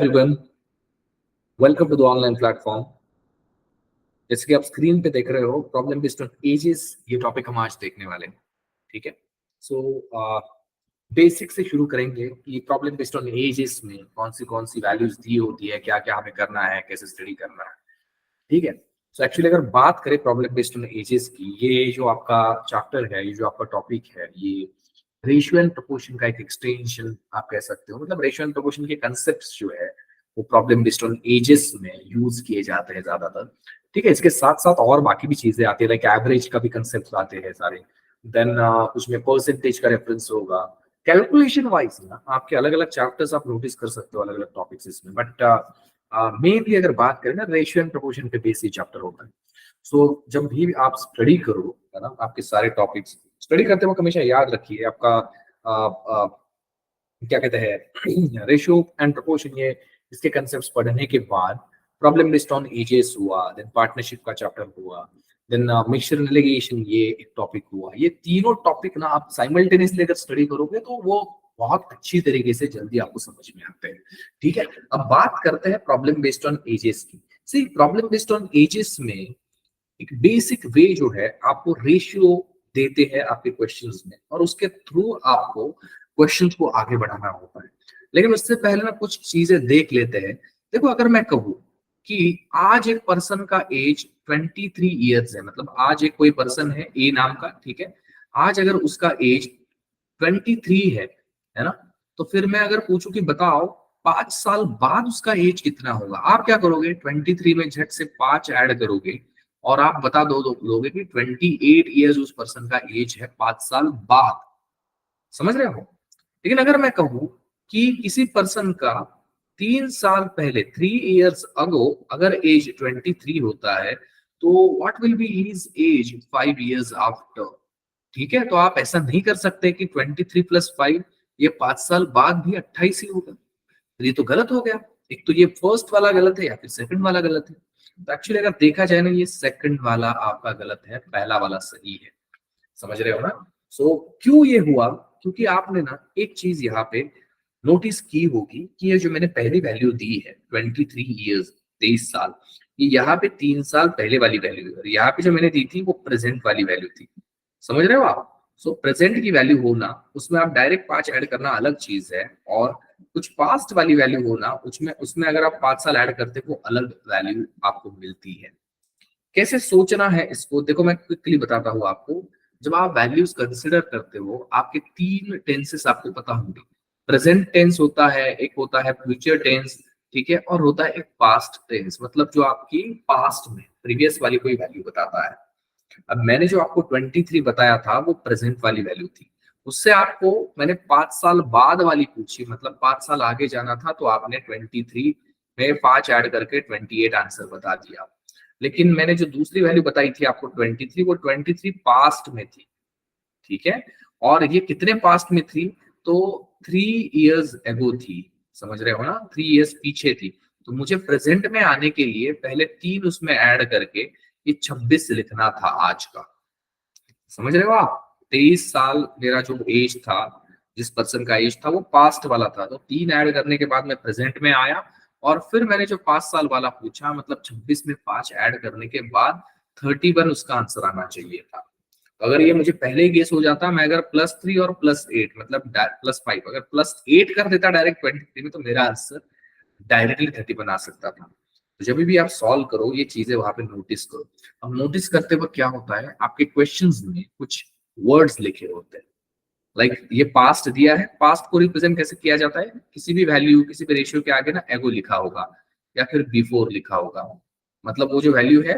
Everyone, welcome to the online platform. जैसे कि आप स्क्रीन पे देख रहे हो, प्रॉब्लम बेस्ड ऑन एजेस, ये टॉपिक हम आज देखने वाले हैं। ठीक है। सो बेसिक से शुरू करेंगे कि प्रॉब्लम बेस्ड ऑन एजेस में कौन सी वैल्यूज दी होती है, क्या क्या हमें करना है, कैसे स्टडी करना है। ठीक है। सो एक्चुअली अगर बात करें प्रॉब्लम बेस्ड ऑन एजेस की, ये जो आपका चैप्टर है, ये जो आपका टॉपिक है, ये रेशियो एंड प्रोपोर्शन का एक एक्सटेंशन आप कह सकते हो। मतलब रेशियो एंड प्रोपोर्शन के कंसेप्ट जो है वो प्रॉब्लम बेस्ड ऑन एजेस में यूज किए जाते हैं ज्यादातर। ठीक है। इसके साथ साथ और बाकी भी चीजें आती है, लाइक एवरेज का भी कंसेप्ट आते हैं सारे। देन उसमें परसेंटेज का रेफरेंस होगा। कैलकुलेशन वाइज ना आपके अलग अलग चैप्टर्स आप नोटिस कर सकते हो, अलग अलग टॉपिक्स इसमें। बट मेनली अगर बात करें ना, रेशियो एंड प्रोपोर्शन पे बेसिक चैप्टर होता है। सो जब भी आप स्टडी करो, है ना, आपके सारे टॉपिक्स स्टडी करते वक्त हमेशा याद रखिए आपका आ, आ, क्या कहते हैं रेशियो एंड प्रोपोर्शन, ये इसके कंसेप्ट्स पढ़ने के बाद प्रॉब्लम बेस्ड ऑन एजेस हुआ, देन पार्टनरशिप का चैप्टर हुआ, देन मिक्सचर रिलेगेशन, ये एक टॉपिक हुआ। ये तीनों टॉपिक ना आप साइमल्टेनियसली अगर स्टडी करोगे तो वो बहुत अच्छी तरीके से जल्दी आपको समझ में आते हैं। ठीक है। अब बात करते हैं प्रॉब्लम बेस्ड ऑन एजेस की। सी प्रॉब्लम बेस्ड ऑन एजेस में एक बेसिक वे जो है, आपको रेशियो देते हैं आपके क्वेश्चंस में, और उसके थ्रू आपको क्वेश्चंस को आगे बढ़ाना होता है। लेकिन उससे पहले ना कुछ चीजें देख लेते हैं। देखो, अगर मैं कहूँ कि आज एक पर्सन का एज 23 ईयर्स है, मतलब आज एक कोई पर्सन है ए नाम का, ठीक है। आज अगर उसका एज 23 है ना, तो फिर मैं अगर पूछूं कि बताओ 5 साल बाद उसका एज कितना होगा, आप क्या करोगे? 23 में झट से 5 ऐड करोगे और आप बता दोगे कि 28 ईयर्स उस पर्सन का एज है 5 साल बाद। समझ रहे हो? लेकिन अगर मैं कहूं कि किसी पर्सन का 3 साल पहले, 3 ईयर्स अगो, अगर एज 23 होता है, तो what will be his age 5 years after. ठीक है। तो आप ऐसा नहीं कर सकते कि 23 + 5, ये 5 साल बाद भी 28 ही होगा। तो ये तो गलत हो गया। एक तो ये फर्स्ट वाला गलत है या फिर सेकंड वाला गलत है। तो एक्चुअली अगर देखा जाए ना, ये सेकंड वाला आपका गलत है, पहला वाला सही है। समझ रहे हो ना? सो क्यों ये हुआ? क्योंकि आपने ना एक चीज यहाँ पे नोटिस की होगी कि ये जो मैंने पहली वैल्यू दी है 23 ईयर्स, 23 साल, ये यहाँ पे 3 साल पहले वाली वैल्यू है, और यहाँ पे जो मैंने दी थी वो प्रेजेंट वाली वैल्यू थी। समझ रहे हो आप? सो प्रेजेंट की वैल्यू होना, उसमें आप डायरेक्ट 5 ऐड करना अलग चीज है, और कुछ पास्ट वाली वैल्यू होना, उसमें उसमें अगर आप 5 साल ऐड करते हो वो अलग वैल्यू आपको मिलती है। कैसे सोचना है इसको देखो, मैं क्विकली बताता हूँ आपको। जब आप वैल्यूज कंसिडर करते हो, आपके 3 टेंसेस आपको पता होंगे। प्रेजेंट टेंस होता है, एक होता है फ्यूचर टेंस, ठीक है, और होता है एक पास्ट टेंस, मतलब जो आपकी पास्ट में प्रीवियस वाली कोई वैल्यू बताता है। अब मैंने जो आपको 23 बताया था वो प्रेजेंट वाली वैल्यू थी। उससे आपको मैंने 5 साल बाद वाली पूछी, मतलब 5 साल आगे जाना था, तो आपने 23 में 5 ऐड करके 28 आंसर बता दिया। लेकिन मैंने जो दूसरी वैल्यू बताई थी आपको 23, वो 23 पास्ट में थी। ठीक है। और ये कितने पास्ट में थी? तो 3 ईयर्स एगो थी। समझ रहे हो ना? 3 ईयर्स पीछे थी। तो मुझे प्रेजेंट में आने के लिए पहले 3 उसमें ऐड करके ये 26 लिखना था आज का। समझ रहे हो आप? 23 साल मेरा जो एज था, जिस पर्सन का एज था, वो पास्ट वाला था। तो 3 ऐड करने के बाद मैं प्रेजेंट में आया, और फिर मैंने जो 5 साल वाला पूछा, मतलब 26 में 5 ऐड करने के बाद 31 उसका आंसर आना चाहिए था। तो अगर ये मुझे पहले ही गेस हो जाता, मैं अगर +3 और +8, मतलब +5, अगर +8 कर देता डायरेक्ट 23 में, तो मेरा आंसर डायरेक्टली 31 आ सकता था। तो जब भी आप सॉल्व करो, ये चीजें वहां पे नोटिस करो। अब नोटिस करते वक्त क्या होता है, आपके क्वेश्चंस में कुछ वर्ड्स लिखे होते हैं। लाइक ये पास्ट दिया है, पास्ट को रिप्रेजेंट कैसे किया जाता है? किसी भी वैल्यू, किसी भी रेशियो के आगे ना एगो लिखा होगा, या फिर बिफोर लिखा होगा। मतलब वो जो वैल्यू है,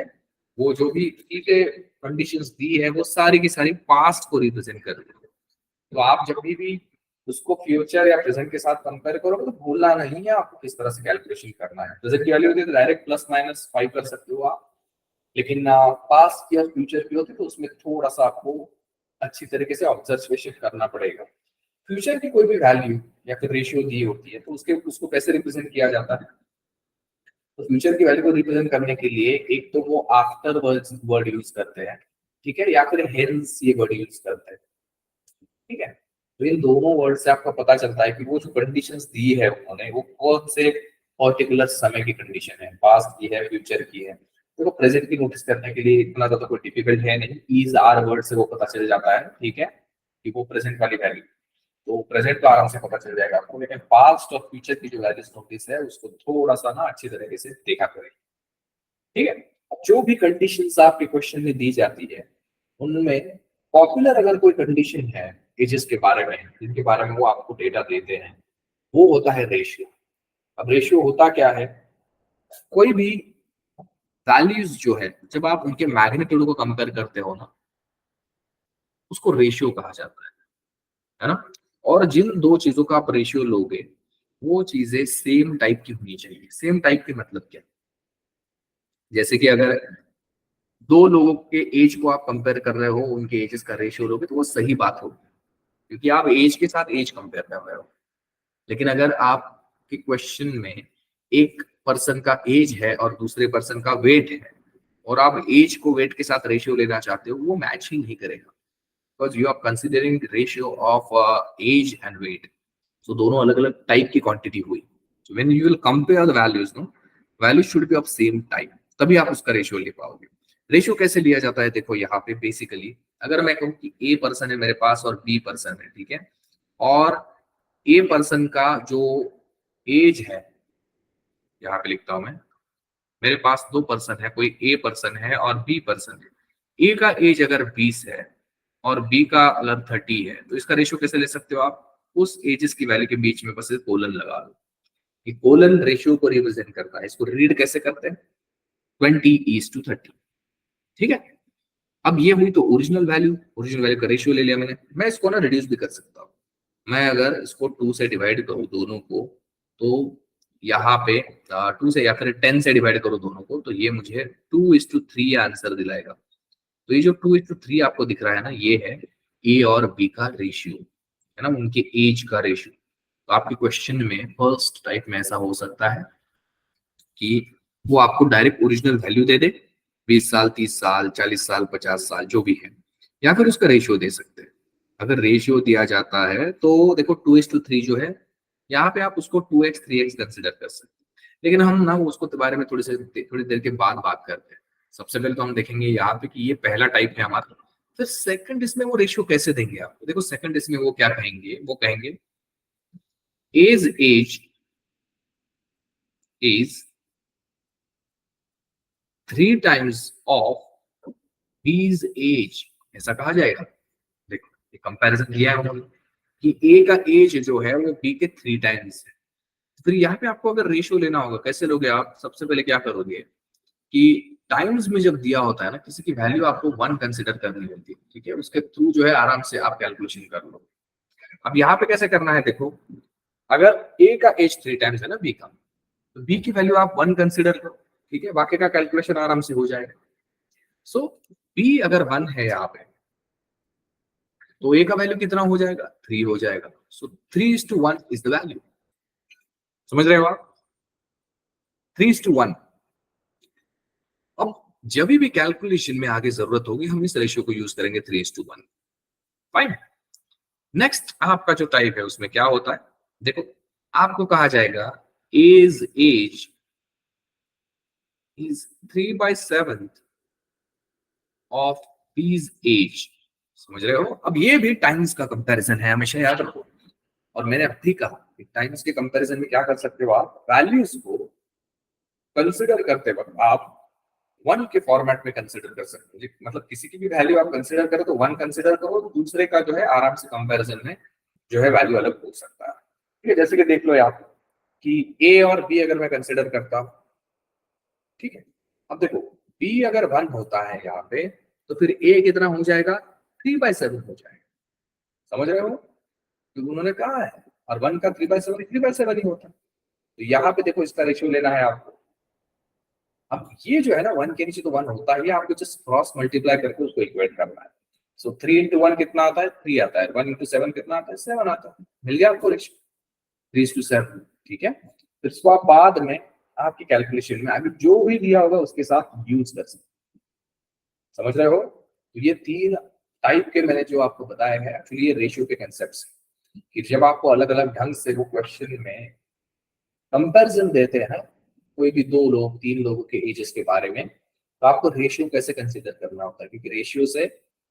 वो जो भी चीजें कंडीशंस दी है, वो सारी की सारी पास्ट को रिप्रेजेंट कर रही है। तो आप जब भी उसको फ्यूचर या प्रेजेंट के साथ कंपेयर करोगे, तो भूलना नहीं है आपको किस तरह से कैलकुलेशन करना है। प्रेजेंट की वैल्यू होती है तो डायरेक्ट +-5 कर सकते हो आप। लेकिन पास्ट या फ्यूचर की होती है तो उसमें थोड़ा सा आपको अच्छी तरीके से ऑब्जर्वेशन करना पड़ेगा। फ्यूचर की कोई भी वैल्यू या फिर रेशियो दी होती है, तो उसके उसको कैसे रिप्रेजेंट किया जाता है? तो फ्यूचर की वैल्यू को रिप्रेजेंट करने के लिए एक तो वो आफ्टर वर्ड यूज करते हैं, ठीक है, या फिर हेंस ये वर्ड यूज करते हैं। ठीक है। तो इन दोनों वर्ड से आपको पता चलता है कि वो जो कंडीशंस दी है उन्होंने, वो कौन से पर्टिकुलर समय की कंडीशन है, पास्ट की है, फ्यूचर की है। तो प्रेजेंट की नोटिस करने के लिए इतना ज्यादा कोई डिफिकल्ट है नहीं, इज आर वर्ड से वो पता चल जाता है, ठीक है, कि वो प्रेजेंट वाली वैल्यू, तो प्रेजेंट तो आराम से पता चल जाएगा आपको, लेकिन पास्ट और फ्यूचर की जो वैल्यूज नोटिस है उसको थोड़ा सा ना अच्छी तरीके से देखा करें, ठीक है। जो भी कंडीशंस आपके क्वेश्चन में दी जाती है उनमें पॉपुलर अगर कोई कंडीशन है एजेस के बारे में, जिनके बारे में वो आपको डेटा देते हैं, वो होता है रेशियो। अब रेशियो होता क्या है, कोई भी वैल्यूज जो है जब आप उनके मैग्नीट्यूड को कंपेयर करते हो ना, उसको रेशियो कहा जाता है ना। और जिन दो चीजों का आप रेशियो लोगे वो चीजें सेम टाइप की होनी चाहिए। सेम टाइप के मतलब क्या, जैसे कि अगर दो लोगों के एज को आप कंपेयर कर रहे हो, उनके एजेस का रेशियो लोगे तो वो सही बात होगी, क्योंकि आप एज के साथ एज कंपेयर कर रहे हो। लेकिन अगर आपके क्वेश्चन में एक पर्सन का एज है और दूसरे पर्सन का वेट है, और आप एज को वेट के साथ रेशियो लेना चाहते हो, वो मैच ही नहीं करेगा, because you are considering ratio of age and weight. So दोनों अलग अलग टाइप की क्वांटिटी हुई। So when you will compare the values, no, values should be of same type, तभी आप उसका रेशियो ले पाओगे। रेशियो कैसे लिया जाता है, देखो यहाँ पे बेसिकली अगर मैं कहूँ कि ए पर्सन है मेरे पास और बी पर्सन है, ठीक है, और ए पर्सन का जो एज है, यहाँ पे लिखता हूं मैं, मेरे पास दो पर्सन है, कोई ए पर्सन है और बी पर्सन है। ए का एज अगर 20 है और बी का अगर 30 है, तो इसका रेशियो कैसे ले सकते हो आप, उस एजेस की वैल्यू के बीच में बस कोलन लगा लो। ये कोलन रेशियो को रिप्रेजेंट करता है। इसको रीड कैसे करते हैं, 20:30, ठीक है। अब ये हुई तो ओरिजिनल वैल्यू, ओरिजिनल वैल्यू का रेशियो ले लिया मैंने। मैं इसको ना रिड्यूस भी कर सकता हूँ। मैं अगर इसको 2 से डिवाइड करूँ दोनों को, तो यहाँ पे 2 से या फिर 10 से डिवाइड करो दोनों को, तो ये मुझे 2:3 आंसर दिलाएगा। तो ये जो 2:3 आपको दिख रहा है ना, ये है ए और बी का रेशियो, है ना, उनके एज का रेशियो। तो आपके क्वेश्चन में फर्स्ट टाइप में ऐसा हो सकता है कि वो आपको डायरेक्ट ओरिजिनल वैल्यू दे दे, 20 साल, 30 साल, 40 साल, 50 साल, जो भी है, या फिर उसका रेशियो दे सकते हैं। अगर रेशियो दिया जाता है तो देखो 2:3 जो है, यहाँ पे आप उसको 2x 3x कंसिडर कर सकते हैं। लेकिन हम ना उसको के बारे में थोड़ी देर के बाद बात करते हैं। सबसे पहले तो हम देखेंगे यहाँ पे कि ये पहला टाइप है हमारा। फिर सेकंड इसमें वो रेशियो कैसे देंगे आपको, देखो सेकंड इसमें वो क्या कहेंगे, वो कहेंगे एज इज 3 times ऑफ बीज एज, ऐसा कहा जाएगा। देखो ये कंपैरिजन किया है उन्होंने कि ए का एज जो है वो बी के 3 टाइम्स है। फिर यहाँ पे आपको अगर रेशियो लेना होगा, कैसे लोगे आप, सबसे पहले क्या करोगे कि टाइम्स में जब दिया होता है ना किसी की वैल्यू, आपको 1 कंसिडर करनी होती है, ठीक है, उसके थ्रू जो है आराम से आप कैलकुलेशन कर लो। अब यहाँ पे कैसे करना है, देखो अगर ए का एज 3 टाइम्स है ना बी का, तो बी की वैल्यू आप 1 कंसिडर करो, ठीक है, बाकी का कैलकुलेशन आराम से हो जाएगा। सो बी अगर 1 है यहाँ पे, तो ए का वैल्यू कितना हो जाएगा, 3 हो जाएगा। सो 3:1 इज द वैल्यू। समझ रहे हो आप, 3:1। अब जब भी कैलकुलेशन में आगे जरूरत होगी हम इस रेशियो को यूज करेंगे, 3:1। फाइन। नेक्स्ट आपका जो टाइप है उसमें क्या होता है, देखो आपको कहा जाएगा एज इज 3/7 ऑफ बीज एज। समझ रहे हो, अब ये भी टाइम्स का कंपैरिजन है, हमेशा याद रखो। और मैंने अब भी कहा कि टाइम्स के कंपैरिजन में क्या कर सकते हो आप, वैल्यूज को कंसिडर करते वक्त आप 1 के फॉर्मेट में कंसिडर कर सकते हो। मतलब किसी की भी वैल्यू आप कंसिडर करो तो 1 कंसिडर करो, तो दूसरे का जो है आराम से कंपैरिजन में जो है वैल्यू अलग हो सकता है। ठीक है, जैसे कि देख लो यहाँ कि ए और बी अगर मैं कंसिडर करता हूँ, ठीक है, अब देखो बी अगर 1 होता है यहाँ पे, तो फिर ए कितना हो जाएगा, 3/7 हो जाएगा। समझ रहे हो, तो उन्होंने कहा है, और 1 का 3/7 3/7 ही होता है। तो यहाँ पे देखो इसका रेशियो लेना है आपको। अब ये जो है ना 1 के नीचे तो 1 होता है, आपको जस्ट क्रॉस मल्टीप्लाई करके उसको इक्वेट करना है। सो 3 × 1 कितना आता है, 3 आता है। 1 × 7 कितना आता है, 7 आता है। मिल गया आपको रेशियो 3:7, ठीक है। फिर इसको आप बाद में आपकी कैलकुलेशन में आगे जो भी दिया होगा उसके साथ यूज कर सकते। समझ रहे हो, तो ये 3 टाइप के मैंने जो आपको बताया है, एक्चुअली ये रेशियो के कंसेप्ट कि जब आपको अलग अलग ढंग से वो क्वेश्चन में कंपैरिजन देते हैं कोई भी दो लोग तीन लोगों के एजेस के बारे में, तो आपको रेशियो कैसे कंसीडर करना होता है, क्योंकि रेशियो से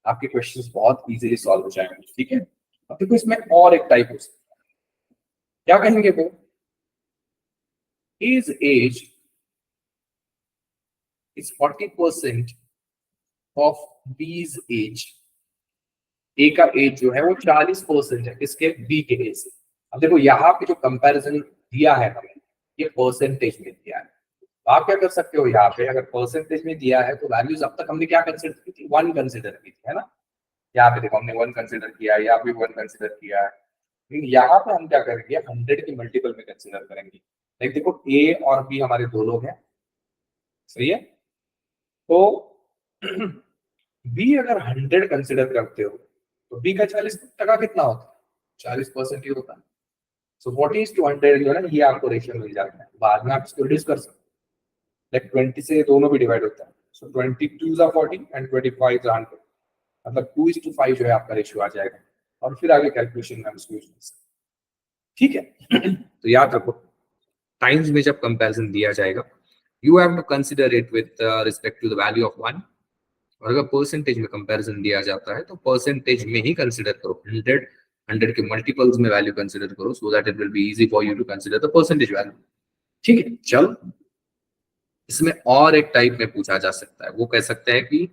आपके क्वेश्चंस बहुत इजीली सॉल्व हो जाएंगे। ठीक है, अब देखो इसमें और एक टाइप हो सकता है, क्या कहेंगे वो, his age is 40% of B's age। ए का एज जो है वो 40% है किसके, बी के एज से। अब देखो यहाँ पे जो कंपैरिजन दिया है हमें, ये परसेंटेज में दिया है। तो आप क्या कर सकते हो, यहाँ पे अगर परसेंटेज में दिया है तो वैल्यूज अब तक हमने क्या कंसिडर की थी, 1 कंसिडर की थी, है ना। यहाँ पे देखो हमने 1 कंसिडर किया, यहाँ पे 1 कंसिडर किया है, लेकिन यहाँ पे हम क्या करेंगे, 100 के मल्टीपल में कंसिडर करेंगे। लाइक देखो ए और बी हमारे दो लोग हैं, सही है, तो बी अगर 100 कंसिडर करते हो तो बी का 40% कितना होता है, 40% ही होता है। सो 40:100 जो है ना, ये आपको रेशियो मिल जाता है, बाद में आप इसको रिड्यूस कर सकते हो। लाइक 20 से दोनों भी डिवाइड होता है, सो 22 are 40 एंड 25 are 100, मतलब 2:5 जो है आपका रेशियो आ जाएगा, और फिर आगे कैलकुलेशन में हम इसको यूज कर सकते हैं। ठीक है, तो याद रखो टाइम्स में जब कंपैरिजन दिया जाएगा, you have to consider it with respect to the value of 1, और अगर परसेंटेज में कंपैरिजन दिया जाता है तो परसेंटेज में ही कंसीडर करो, 100 के मल्टीपल्स में वैल्यू कंसीडर करो, so that it will be easy for you to consider the percentage value. ठीक है, चलो इसमें और एक टाइप में पूछा जा सकता है, वो कह सकते हैं कि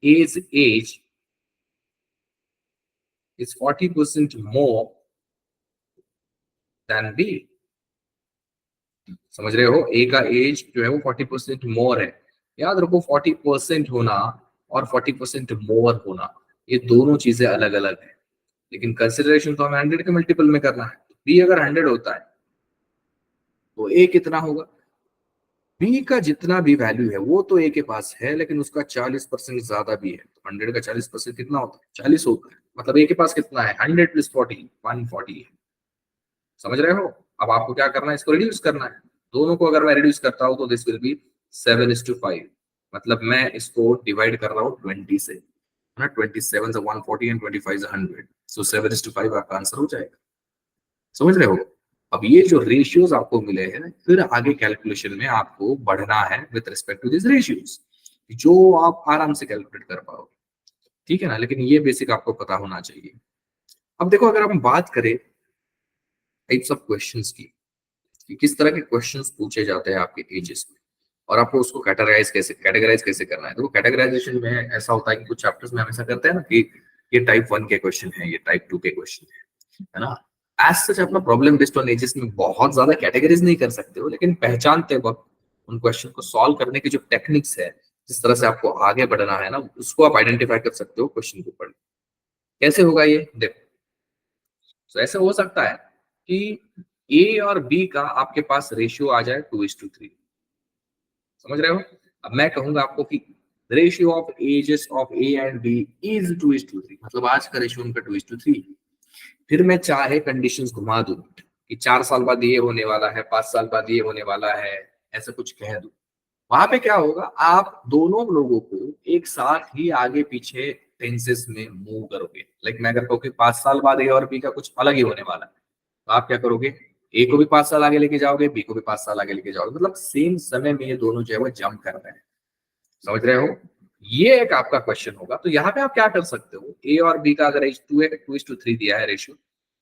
as is 40% more than B। समझ रहे हो, ए का एज जो है वो 40% मोर है। याद रखो 40% होना और 40% मोर होना, ये दोनों चीजें अलग अलग है, लेकिन कंसिडरेशन तो हमें 100 के मल्टीपल में करना है। बी अगर 100 होता है तो ए कितना होगा, बी का जितना भी वैल्यू है वो तो ए के पास है, लेकिन उसका 40% ज्यादा भी है, तो 100 का 40% कितना होता है, 40 होता है, मतलब ए के पास कितना है, 100 + 40 140 है। समझ रहे हो, अब आपको क्या करना है, इसको रिड्यूस करना है। दोनों को अगर मैं रिड्यूस करता हूं तो दिस विल बी 7:5, मतलब मैं इसको डिवाइड कर रहा हूँ 20 से, है ना, 27 से 140 एंड 25 से 100, सो 7:5 आपका आंसर हो जाएगा। समझ रहे हो, अब ये जो रेशियोज आपको मिले हैं, फिर आगे कैलकुलेशन में आपको बढ़ना है with respect to this ratios, जो आप आराम से कैलकुलेट कर पाओगे। ठीक है ना, लेकिन ये बेसिक आपको पता होना चाहिए। अब देखो अगर हम बात करें टाइप्स ऑफ क्वेश्चंस की, कि किस तरह के क्वेश्चंस पूछे जाते हैं आपके एजेस में, और आपको उसको कैटेगराइज कैसे करना है। तो कैटेगराइजेशन में ऐसा होता है कि कुछ चैप्टर्स में हमेशा करते हैं ना कि ये टाइप 1 के क्वेश्चन है, ये टाइप 2 के क्वेश्चन है ना। एज सच अपना प्रॉब्लम बेस्ड ऑन एजेस में बहुत ज्यादा कैटेगरीज नहीं कर सकते हो, लेकिन पहचानते वक्त उन क्वेश्चन को सॉल्व करने की जो टेक्निक्स है, जिस तरह से आपको आगे बढ़ना है ना, उसको आप आइडेंटिफाई कर सकते हो क्वेश्चन के ऊपर। कैसे होगा ये देखो, तो ऐसा हो सकता है कि ए और बी का आपके पास रेशियो आ जाए 2:3। समझ रहे हो, अब मैं कहूंगा आपको कि ratio of ages of A and B is 2:3, मतलब आज का रेशियो उनका 2:3। फिर मैं चाहे कंडीशंस घुमा दूं कि 4 साल बाद ये होने वाला है, 5 साल बाद ये होने वाला है, ऐसा कुछ कह दूं, वहां पे क्या होगा, आप दोनों लोगों को एक साथ ही आगे पीछे टेंसेस में मूव करोगे। लाइक मैं अगर कहूँ कि 5 साल बाद ए और बी का कुछ अलग ही होने वाला है, तो आप क्या करोगे, ए को भी 5 साल आगे लेके जाओगे, बी को भी 5 साल आगे लेके जाओगे, मतलब सेम समय में ये दोनों जो है वो जंप कर रहे हैं। समझ रहे हो, ये एक आपका क्वेश्चन होगा। तो यहाँ पे आप क्या कर सकते हो, ए और बी का अगर एज 2:3 दिया है ratio,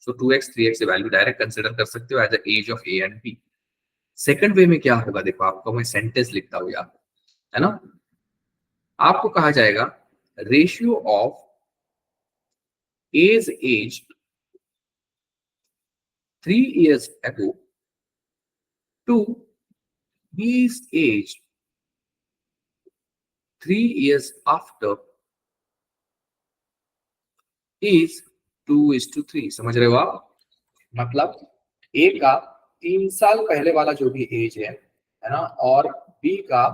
so 2x 3x value direct consider कर सकते हो as the age of A and B. Second way में क्या होगा, देखो आपको मैं सेंटेंस लिखता हूँ यहाँ, है ना, आपको कहा जाएगा ratio of age 3 years ago to B's age 3 years after is 2:3। समझ रहे हो आप, मतलब ए का 3 साल पहले वाला जो भी एज है ना, और बी का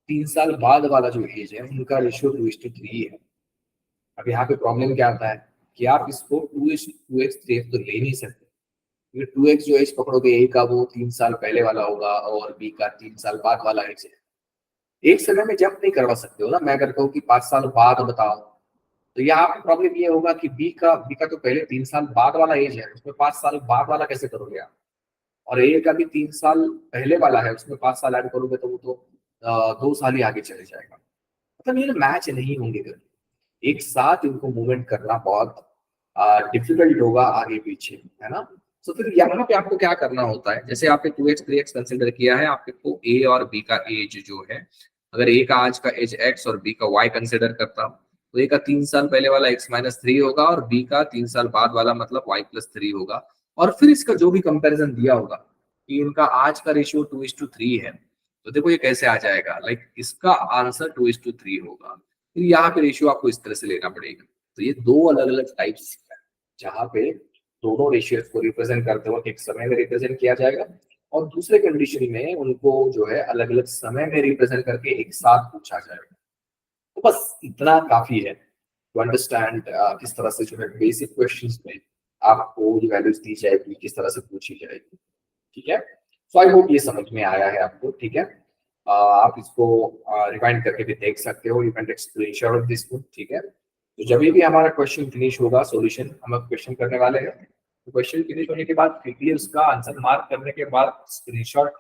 3 साल बाद वाला जो एज है, उनका रेशियो 2:3 है। अब यहाँ पे प्रॉब्लम क्या आता है कि आप इसको 2:2x 3x तो ले नहीं सकते, क्योंकि 2x जो एज पकड़ोगे ए का वो 3 साल पहले वाला होगा, और बी का 3 साल बाद वाला एज है। एक समय में जंप नहीं करवा सकते हो ना, मैं अगर कहूँ कि 5 साल बाद बताओ, तो यहाँ पे प्रॉब्लम ये होगा कि बी का तो पहले 3 साल बाद वाला एज है, उसमें 5 साल बाद वाला कैसे करोगे आप। और ए का भी 3 साल पहले वाला है, उसमें 5 साल ऐड करोगे तो वो तो 2 साल ही आगे चले जाएगा। मतलब ये मैच नहीं होंगे कभी। एक साथ इनको मूवमेंट करना बहुत डिफिकल्ट होगा आगे पीछे, है ना। तो फिर यहाँ पे आपको क्या करना होता है, जैसे आपने 2x 3x कंसिडर किया है, आपको ए और बी का एज जो है, अगर ए का आज का एज x और बी का y कंसिडर करता हूँ, तो ए का 3 साल पहले वाला x-3 होगा और बी का 3 साल बाद वाला मतलब y+3 होगा। और फिर इसका जो भी कंपैरिजन दिया होगा कि इनका आज का रेशियो 2:3 है, तो देखो ये कैसे आ जाएगा, लाइक इसका आंसर 2:3 होगा। फिर यहाँ पे रेशियो आपको इस तरह से लेना पड़ेगा। तो ये दो अलग अलग टाइप्स है जहाँ पे दोनों रेशियोज को रिप्रेजेंट करते वक्त एक समय में रिप्रेजेंट किया जाएगा और दूसरे कंडीशन में उनको जो है अलग अलग समय में रिप्रेजेंट करके एक साथ पूछा जाएगा। तो बस इतना काफी है टू अंडरस्टैंड किस तरह से जो है बेसिक क्वेश्चंस में आपको ये वैल्यूज दी जाएगी, किस तरह से पूछी जाएगी। ठीक है, सो आई होप ये समझ में आया है आपको। ठीक है, आप इसको रिवाइंड करके भी देख सकते हो, you can take screenshot of this book. ठीक है, तो जब भी हमारा क्वेश्चन फिनिश होगा, सॉल्यूशन हम अब क्वेश्चन करने वाले हैं, तो क्वेश्चन फिनिश होने के बाद क्विकली उसका आंसर मार्क करने के बाद स्क्रीनशॉट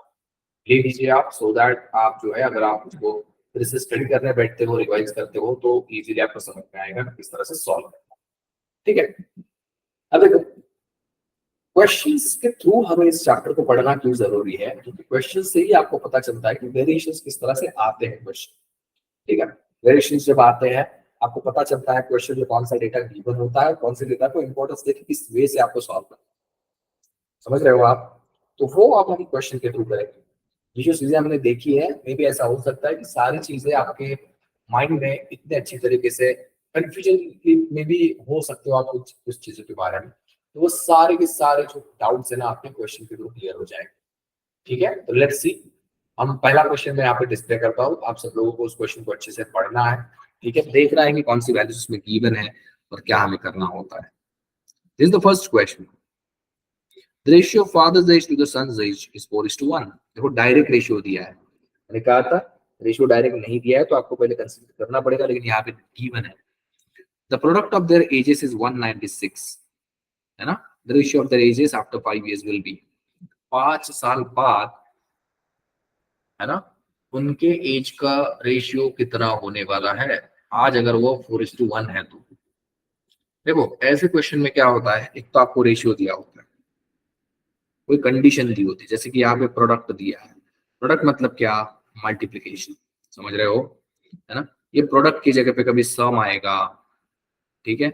ले लीजिए आप, सो दैट आप जो है अगर आप उसको फिर से स्टडी करने बैठते हो, रिवाइज करते हो, तो इजीली आपको समझ में आएगा किस तरह से सॉल्व करना। ठीक है, अब देखो क्वेश्चंस के थ्रू हमें इस चैप्टर को पढ़ना क्यों जरूरी है, क्योंकि क्वेश्चन से ही आपको पता चलता है कि वेरिएशंस किस तरह से आते हैं क्वेश्चन। ठीक है, वेरिएशंस जब आते हैं आपको पता चलता है क्वेश्चन में कौन सा डेटा गिवन होता है, कौन से डेटा को इंपॉर्टेंस देके किस वे से आपको सॉल्व करना, समझ रहे हो आप। तो वो आप हम क्वेश्चन के थ्रू करेंगे। ये जो चीजें हमने देखी है, मे भी ऐसा हो सकता है कि सारी चीजें आपके माइंड में इतने अच्छी तरीके से कंफ्यूजन में भी हो सकते हो आप कुछ कुछ चीजों के बारे में, तो वो सारे के सारे जो डाउट्स है ना आपके क्वेश्चन के थ्रू क्लियर हो जाएंगे। ठीक है, तो लेट्स सी। हम पहला क्वेश्चन मैं यहाँ पे डिस्प्ले करता हूँ, आप सब लोगों को उस क्वेश्चन को अच्छे से पढ़ना है। ठीक है, देखना है कि कौन सी वैल्यूज उसमें गिवन है और क्या हमें करना होता है। This is the first question. The ratio of father's age to the son's age is 4:1। देखो डायरेक्ट रेशियो दिया है, मैंने कहा था रेशियो डायरेक्ट नहीं दिया है तो आपको पहले कंसीडर करना पड़ेगा, लेकिन यहाँ पे गिवन है। The product of their ages is 196, है ना। The ratio of their ages after 5 years will be, 5 साल बाद, है ना, उनके एज का रेशियो कितना होने वाला है आज अगर वो 4:1 है तो। देखो ऐसे क्वेश्चन में क्या होता है, एक तो आपको रेशियो दिया होता है, कोई कंडीशन दी होती है, जैसे कि यहाँ पे प्रोडक्ट दिया है। प्रोडक्ट मतलब क्या, मल्टीप्लीकेशन, समझ रहे हो, है ना। ये प्रोडक्ट की जगह पे कभी सम आएगा, ठीक है,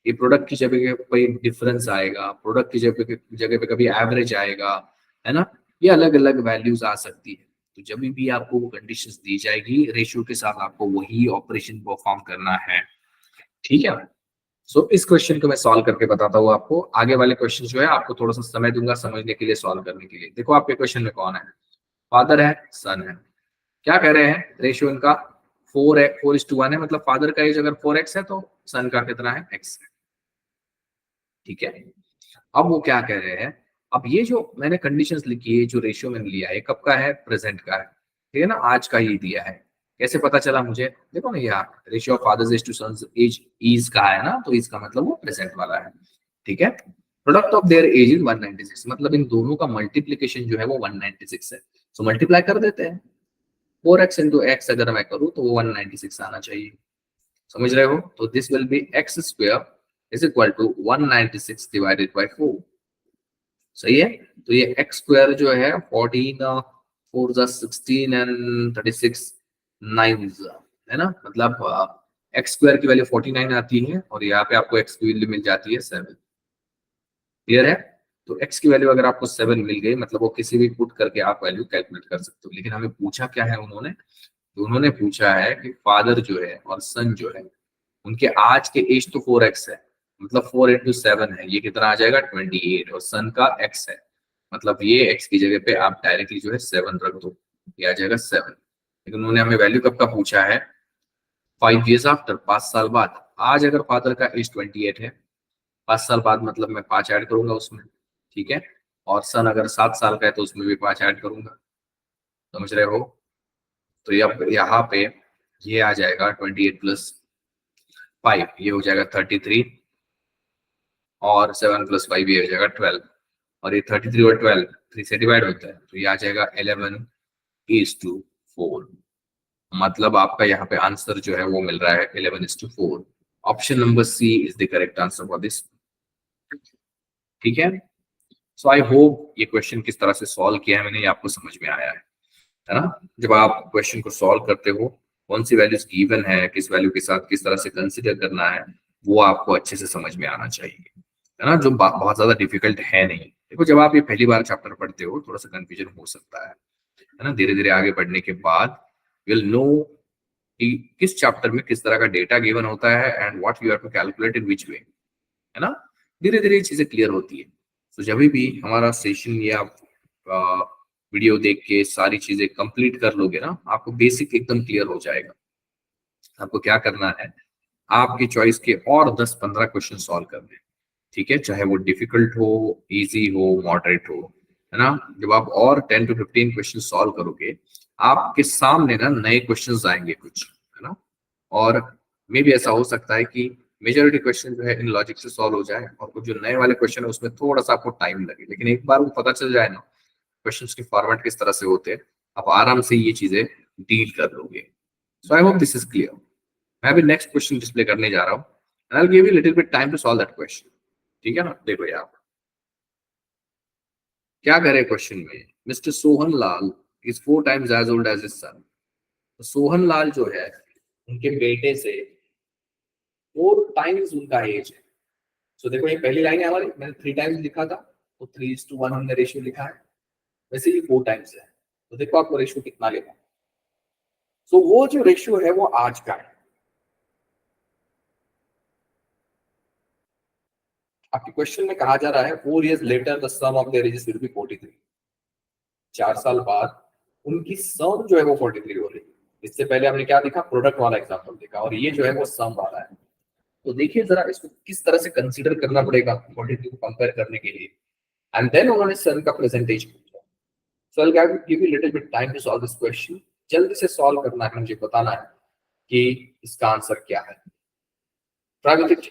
ये प्रोडक्ट की जगह पे डिफरेंस आएगा, प्रोडक्ट की जगह पे कभी एवरेज आएगा, है ना। ये अलग अलग वैल्यूज आ सकती है। तो जब भी आपको वो कंडीशंस दी जाएगी रेशियो के साथ आपको वही ऑपरेशन परफॉर्म करना है। ठीक है, सो इस क्वेश्चन को मैं सॉल्व करके बताता हूँ आपको। आगे वाले क्वेश्चन जो है आपको थोड़ा सा समय दूंगा समझने के लिए, सॉल्व करने के लिए। देखो आपके क्वेश्चन में कौन है, फादर है, सन है। क्या कह रहे हैं, रेशियो इनका 4:1 है, मतलब फादर का एज अगर 4x है तो सन का कितना है, x है। ठीक है, अब वो क्या कह रहे हैं, अब ये जो मैंने कंडीशंस लिखी है, जो रेशियो मैंने लिया है, कब का है, प्रेजेंट का है। ठीक है ना, आज का ही दिया है। कैसे पता चला मुझे, देखो ना यहाँ ratio of father's age to son's age is का है ना, तो इसका मतलब वो प्रेजेंट वाला है। ठीक है, product of their age is 196, मतलब इन दोनों का मल्टीप्लीकेशन जो है वो 196 है। सो मल्टीप्लाई कर देते हैं, 4x इंटू एक्स अगर मैं करूँ तो वो 196 आना चाहिए, समझ रहे हो। तो this will be X square is equal to 196 divided by 4। सही है, तो ये एक्स स्क्वायर जो है 14 4 16 एंड 36 9 है ना, मतलब एक्स स्क्वायर की वैल्यू 49 आती है और यहाँ पे आपको एक्स की वैल्यू मिल जाती है 7। क्लियर है, तो x की वैल्यू अगर आपको 7 मिल गई, मतलब वो किसी भी पुट करके आप वैल्यू कैलकुलेट कर सकते हो। लेकिन हमें पूछा क्या है उन्होंने, तो उन्होंने पूछा है कि फादर जो है और सन जो है उनके आज के एज तो 4x है, मतलब 4 इंटू 7 है, ये कितना आ जाएगा 28, और सन का x है, मतलब ये x की जगह पे आप डायरेक्टली जो है 7 रख दो, ये आ जाएगा 7। लेकिन उन्होंने हमें वैल्यू कब का पूछा है, 5 years आफ्टर, 5 साल बाद। आज अगर फादर का एज 28 है, 5 साल बाद मतलब मैं 5 ऐड करूंगा उसमें, ठीक है, और सन अगर 7 साल का है तो उसमें भी 5 ऐड करूंगा, समझ रहे हो। तो यहाँ पे ये आ जाएगा 28 प्लस 5, ये हो जाएगा 33, और 7 प्लस 5 ये हो जाएगा 12। और ये 33 और 12 3 से डिवाइड होता है, तो ये आ जाएगा 11:4। मतलब आपका यहाँ पे आंसर जो है वो मिल रहा है 11:4। Option number C is the correct answer for this. ठीक है, सो आई होप ये क्वेश्चन किस तरह से सॉल्व किया है मैंने, ये आपको समझ में आया है ना। जब आप क्वेश्चन को सॉल्व करते हो, कौन सी वैल्यूज गिवन है, किस वैल्यू के साथ किस तरह से कंसिडर करना है, वो आपको अच्छे से समझ में आना चाहिए, है ना, जो बहुत ज्यादा डिफिकल्ट है नहीं। देखो, जब आप ये पहली बार चैप्टर पढ़ते हो थोड़ा सा कंफ्यूजन हो सकता है ना। धीरे धीरे आगे बढ़ने के बाद विल नो कि किस चैप्टर में किस तरह का डेटा गिवन होता है and what you have to calculate in which way, है ना। धीरे धीरे ये चीजें क्लियर होती है। तो जब भी हमारा सेशन या वीडियो देख के सारी चीजें कंप्लीट कर लोगे ना, आपको बेसिक एकदम क्लियर हो जाएगा। आपको क्या करना है, आपकी चॉइस के और 10-15 क्वेश्चन सॉल्व करने हैं, ठीक है, चाहे वो डिफिकल्ट हो, इजी हो, मॉडरेट हो, है ना। जब आप और 10 to 15 क्वेश्चन सॉल्व करोगे, आपके सामने ना नए क्वेश्चंस आएंगे कुछ, है ना। और मे भी ऐसा हो सकता है कि मेजोरिटी क्वेश्चन जो है इन लॉजिक से सॉल्व हो जाए और कुछ जो नए वाले क्वेश्चन है उसमें थोड़ा सा आपको टाइम लगे, लेकिन एक बार वो पता चल जाए ना क्वेश्चंस के फॉर्मेट किस तरह से होते हैं, आप आराम से ये चीजें डील कर लोगे। So I hope this is clear. मैं अभी नेक्स्ट क्वेश्चन डिस्प्ले करने जा रहा हूँ and I will give you little bit time to solve that question. ठीक है ना, देखो यहाँ क्या करे क्वेश्चन में, Mister Sohan Lal is 4 times as old as his son. Sohan Lal जो है उनके बेटे से 4 times उनका एज है। सो देखो, ये पहली लाइन है हमारी, मैंने 3 times लिखा था, तो 3:1 हमने रेशियो लिखा है, वैसे ये 4 times है। तो देखो आपको रेशियो कितना लेना। सो वो जो रेशियो है वो आज का है। आपके क्वेश्चन में कहा जा रहा है 4 years later the sum of their ages will be 43। 4 साल बाद उनकी सम जो है वो 43 हो रही है। इससे पहले हमने क्या देखा, प्रोडक्ट वाला एग्जांपल देखा, और ये जो है वो सम वाला है। तो देखिए जरा इसको किस तरह से कंसीडर करना पड़ेगा 43 को कंपेयर करने के लिए। एंड देन उन्होंने सन का प्रेजेंटेज किया। So I will give you little bit time to solve this question. जल्दी से सॉल्व करना है, मुझे बताना है कि इसका आंसर क्या है। Try with it.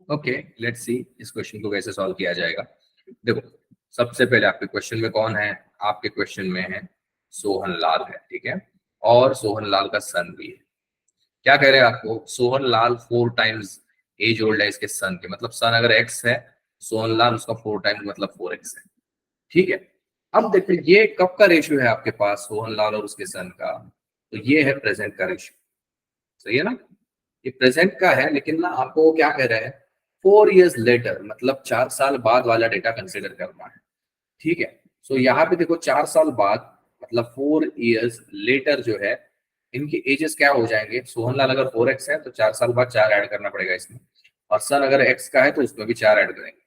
Okay, let's see इस क्वेश्चन को कैसे सॉल्व किया जाएगा। देखो, सबसे पहले आपके क्वेश्चन में कौन है, आपके क्वेश्चन में है सोहन लाल है, ठीक है, और सोहन लाल का सन भी है। क्या कह रहे हैं आपको, Sohan Lal 4 times as old है इसके सन के, मतलब सन अगर एक्स है, सोहन लाल उसका 4 times मतलब 4x है। ठीक है, अब देखिए ये कब का रेशियो है आपके पास, सोहन लाल और उसके सन का, तो ये है प्रेजेंट का रेशियो। सही है ना, ये प्रेजेंट का है, लेकिन ना आपको वो क्या कह रहा है, 4 years लेटर, मतलब 4 साल बाद वाला डेटा कंसिडर करना है। ठीक है, सो यहाँ पे देखो 4 साल बाद मतलब 4 years लेटर जो है, इनके एजेस क्या हो जाएंगे, सोहन लाल अगर 4x है तो 4 साल बाद 4 ऐड करना पड़ेगा इसमें, और सन अगर x का है तो उसमें भी 4 ऐड करेंगे।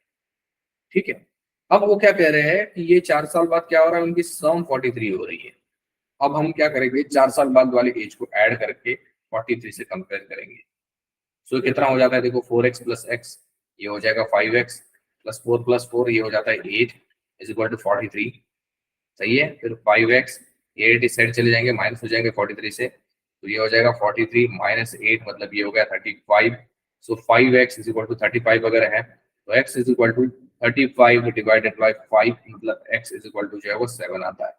ठीक है, अब वो क्या कह रहे हैं कि ये 4 साल बाद क्या हो रहा है, उनकी सम 43 हो रही है। अब हम क्या करेंगे, 4 साल बाद वाली एज को ऐड करके 43 से कंपेयर करेंगे। सो कितना हो जाता है, देखो 4x प्लस एक्स, ये हो जाएगा 5x प्लस 4 प्लस 4, ये हो जाता है 8 इज इक्वल टू 43। सही है। फिर 5x, ये 8 इस साइड चले जाएंगे, माइनस हो जाएंगे 43 से, तो ये हो जाएगा 43 माइनस 8, मतलब ये हो गया 35। सो 5x इज इक्वल टू 35 अगर है तो x is equal to 35 divided by 5, मतलब x इज इक्वल टू जो है वो 7 आता है।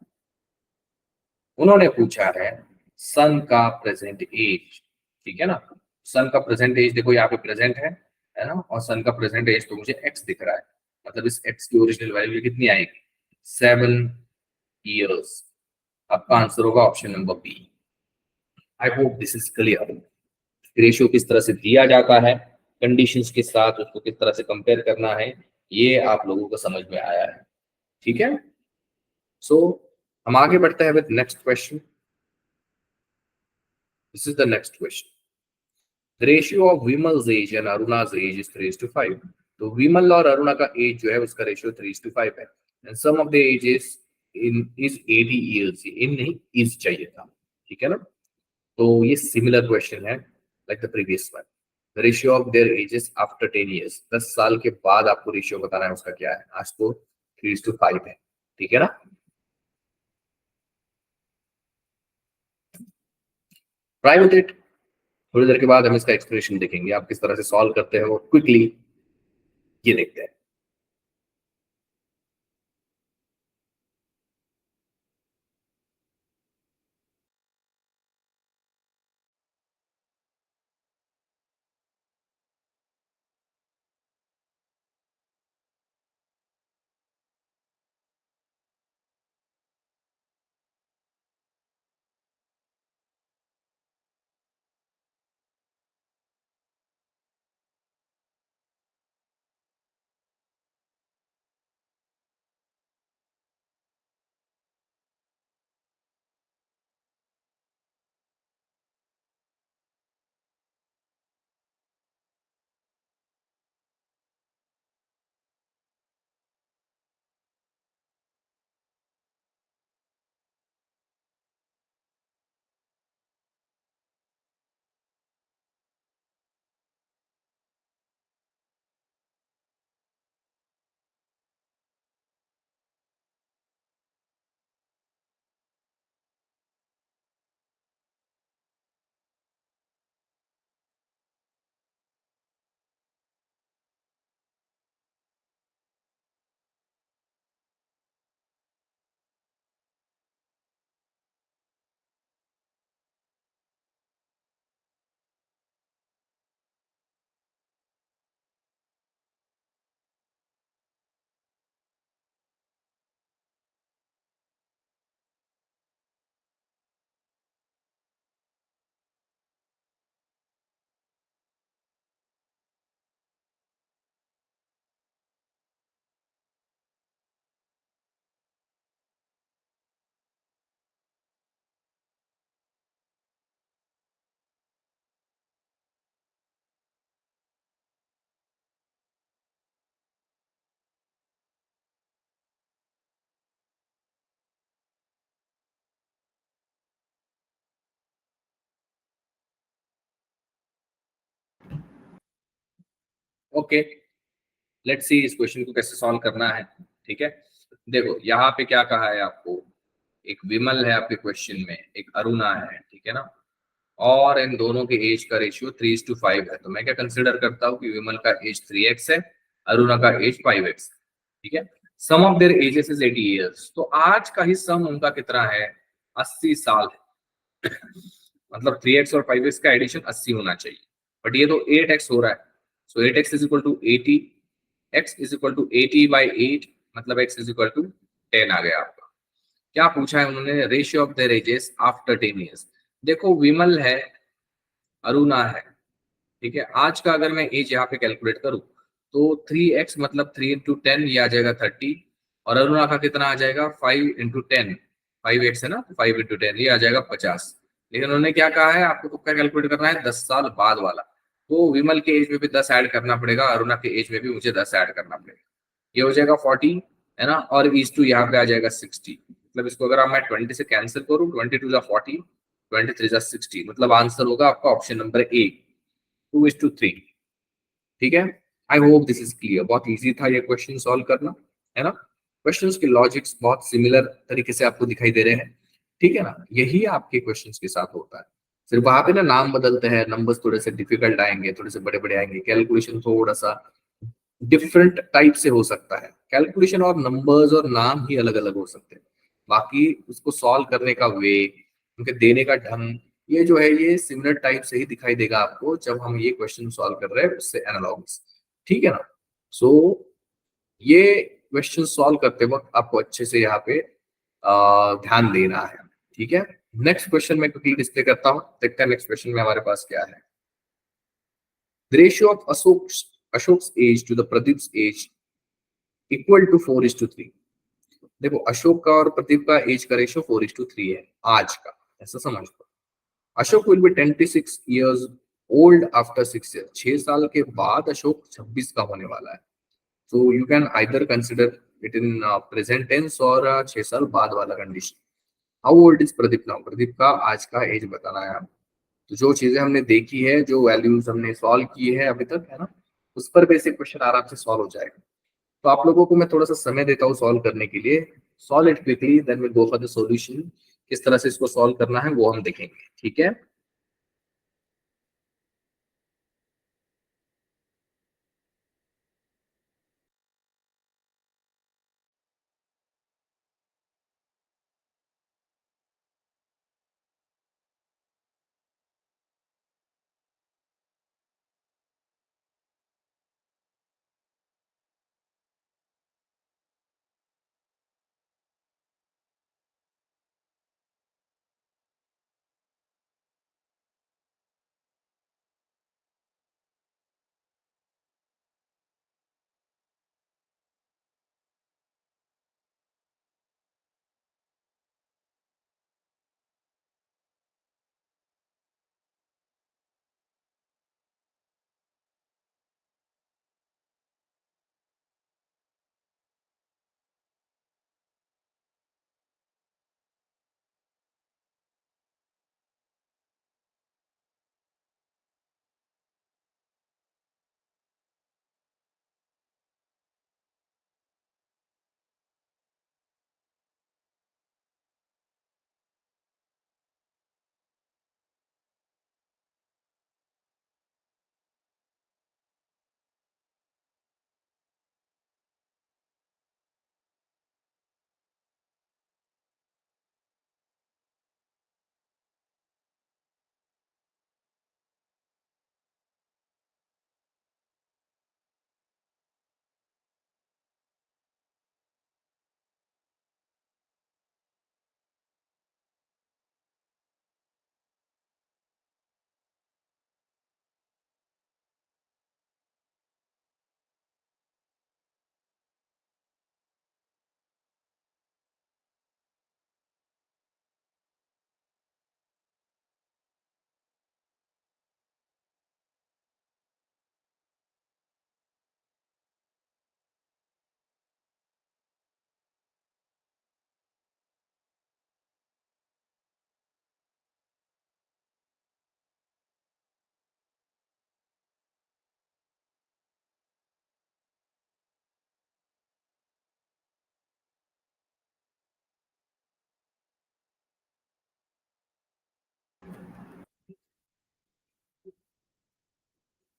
उन्होंने पूछा है सन का प्रेजेंट एज, ठीक है ना। सन का प्रेजेंट एज देखो यहाँ पे प्रेजेंट है ना, और सन का प्रेजेंट एज तो मुझे x दिख रहा है, मतलब इस x की ओरिजिनल वैल्यू कितनी आएगी, 7 years। आपका आंसर होगा option number B. I hope this is clear. Ratio किस तरह से दिया जाता है, कंडीशंस के साथ उसको किस तरह से कंपेयर करना है, ये आप लोगों को समझ में आया है, ठीक है। सो हम आगे बढ़ते हैं with next question. This is the next question. The ratio of Vimal's age and Aruna's age is 3:5। तो विमल और अरुणा का एज जो है उसका रेशियो 3:5 है, and sum of the ages in is 80 years। In नहीं इज चाहिए था, ठीक है ना। तो ये सिमिलर क्वेश्चन है like the previous one. The ratio of their ages after 10 years। 10 साल के बाद आपको रेशियो बताना है उसका क्या है। आज तो 3:5 है, ठीक है ना। Try with it. थोड़ी देर के बाद हम इसका एक्सप्रेशन देखेंगे, आप किस तरह से सॉल्व करते हैं वो क्विकली, ये देखते हैं। ओके, लेट्स सी इस क्वेश्चन को कैसे सॉल्व करना है, ठीक है। देखो यहाँ पे क्या कहा है आपको, एक विमल है आपके क्वेश्चन में, एक अरुणा है, ठीक है ना, और इन दोनों के एज का रेशियो 3:5 है। तो मैं क्या कंसिडर करता हूँ कि विमल का एज 3x है, अरुणा का एज 5x, ठीक है। Sum of their ages is 80 years। तो आज का ही सम उनका कितना है, 80 साल है। मतलब 3x और 5x का एडिशन 80 होना चाहिए, बट ये तो 8x हो रहा है। So 8x is equal to 80, x is equal to 80/8, मतलब x इज इक्वल टू 10 आ गया आपका। क्या पूछा है उन्होंने, ratio of their ages after 10 years। देखो विमल है, अरुणा है, ठीक है। आज का अगर मैं एज यहाँ पे कैलकुलेट करूं तो 3x मतलब 3 × 10 ये आ जाएगा 30, और अरुणा का कितना आ जाएगा 5 × 10, 5x है ना, 5 × 10 ये आ जाएगा 50। लेकिन उन्होंने क्या कहा है, आपको तो क्या कैलकुलेट करना है, 10 साल बाद वाला। तो विमल के एज में भी 10 ऐड करना पड़ेगा, अरुणा के एज में भी मुझे 10 ऐड करना पड़ेगा, ये हो जाएगा 40, है ना, और इज टू यहाँ पे आ जाएगा 60, मतलब इसको अगर मैं 20 से कैंसिल करूँ, 22 जा 40, 23 जा 60, मतलब आंसर होगा आपका ऑप्शन नंबर ए, 2:3। ठीक है, आई होप दिस इज क्लियर। बहुत इजी था ये क्वेश्चन सॉल्व करना, है ना। क्वेश्चंस के लॉजिक्स बहुत सिमिलर तरीके से आपको दिखाई दे रहे हैं, ठीक है ना। यही आपके क्वेश्चंस के साथ होता है, सिर्फ वहां पे ना नाम बदलते हैं, नंबर्स थोड़े से डिफिकल्ट आएंगे, थोड़े से बड़े बड़े आएंगे, कैलकुलेशन थोड़ा सा डिफरेंट टाइप से हो सकता है। कैलकुलेशन और नंबर्स और नाम ही अलग अलग हो सकते हैं, बाकी उसको सॉल्व करने का वे, उनके देने का ढंग, ये जो है ये सिमिलर टाइप से ही दिखाई देगा आपको जब हम ये क्वेश्चन सॉल्व कर रहे हैं उससे एनालॉगस, ठीक है ना। सो ये क्वेश्चन सॉल्व करते वक्त आपको अच्छे से यहाँ पे ध्यान देना है, ठीक है। नेक्स्ट क्वेश्चन में क्विकली डिस्प्ले करता हूँ, देखते हैं नेक्स्ट क्वेश्चन में हमारे पास क्या है। The ratio of Ashok's age to the Pradeep's age equal to 4:3। देखो अशोक का और प्रदीप का एज का रेशियो 4:3 है आज का, ऐसा समझ लो। Ashok will be 26 years old after 6 year, 6 साल के बाद अशोक 26 का होने वाला है। तो you can either consider it in present tense और 6 साल बाद वाला condition. How old is Pradeep now, Pradeep का आज का एज बताना है। तो जो चीजें हमने देखी है, जो वैल्यूज हमने सॉल्व की है अभी तक, है ना, उस पर बेसिक क्वेश्चन आराम से सॉल्व हो जाएगा। तो आप लोगों को मैं थोड़ा सा समय देता हूँ सॉल्व करने के लिए। Solve it quickly, then will go for the solution. किस तरह से इसको सॉल्व करना है वो हम देखेंगे, ठीक है।